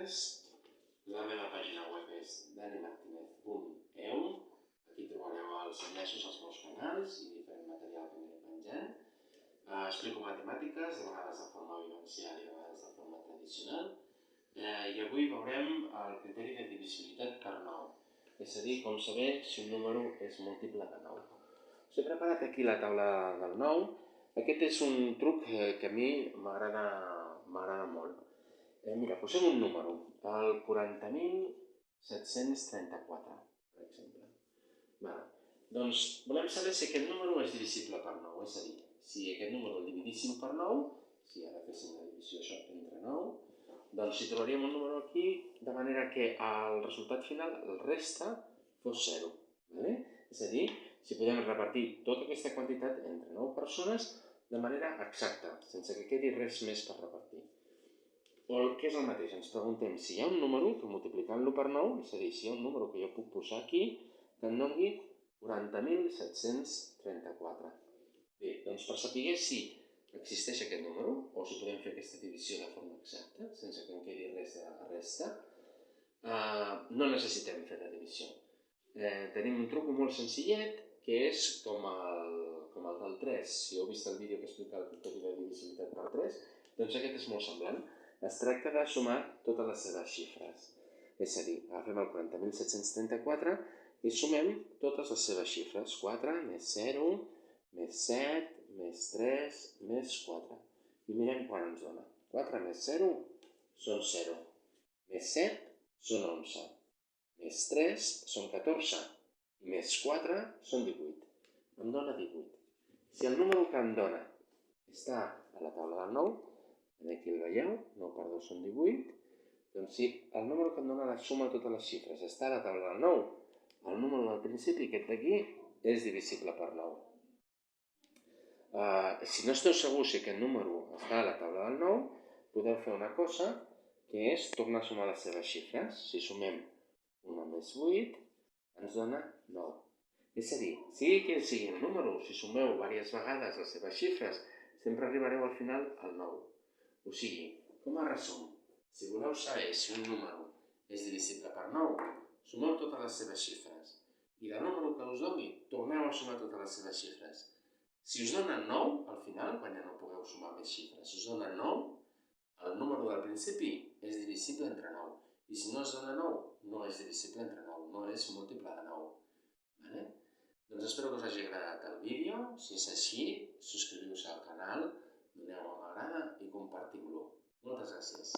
matemàtiques. La meva pàgina web és danimartinez.eu. Aquí trobareu els enllaços als meus canals i diferent material que aniré penjant. Explico matemàtiques, de vegades de forma vivencial i de vegades de forma tradicional. I avui veurem el criteri de divisibilitat per 9. És a dir, com saber si un número és múltiple de 9. Us he preparat aquí la taula del 9. Aquest és un truc que a mi m'agrada molt. Mira, posem un número, el 40.734, per exemple. Doncs volem saber si aquest número és divisible per 9, és a dir, si aquest número el dividíssim per 9, si ara féssim la divisió això entre 9, doncs si trobaríem un número aquí, de manera que el resultat final, el resta, fos 0. És a dir, si podem repartir tota aquesta quantitat entre 9 persones de manera exacta, sense que quedi res més per repartir. O el que és el mateix, ens preguntem si hi ha un número que multiplicant-lo per 9, és a dir, si hi ha un número que jo puc posar aquí, que em doni 40.734. Bé, doncs per saber si existeix aquest número, o si podem fer aquesta divisió de forma exacta, sense que em quedi res de la resta, no necessitem fer la divisió. Tenim un truc molt senzillet, que és com el del 3. Si heu vist el vídeo que explica el criteri de divisibilitat per 3, doncs aquest és molt semblant. Es tracta de sumar totes les seves xifres. És a dir, agafem el 40.734 i sumem totes les seves xifres. 4 més 0, més 7, més 3, més 4. I mirem quan ens dona. 4 més 0 són 0. Més 7 són 11. Més 3 són 14. I més 4 són 18. Em dona 18. Si el número que em dona està a la taula del 9, aquí el veieu, 9 per 2 són 18, doncs si el número que em dona la suma de totes les xifres està a la taula del 9, el número del principi, aquest d'aquí, és divisible per 9. Si no esteu segurs si aquest número està a la taula del 9, podeu fer una cosa, que és tornar a sumar les seves xifres. Si sumem 1 més 8, ens dona 9. És a dir, sigui quin sigui el número, si sumeu diverses vegades les seves xifres, sempre arribareu al final al 9. O sigui, com a resum, si voleu saber si un número és divisible per 9, sumeu totes les seves xifres. I del número que us doni, torneu a sumar totes les seves xifres. Si us dona 9, al final, quan ja no pugueu sumar més xifres, si us dona 9, el número del principi és divisible entre 9. I si no us dona 9, no és divisible entre 9, no és múltiple de 9. Doncs espero que us hagi agradat el vídeo. Si és així, subscriviu-vos al canal, doneu-me m'agrada i compartiu-lo. Moltes gràcies.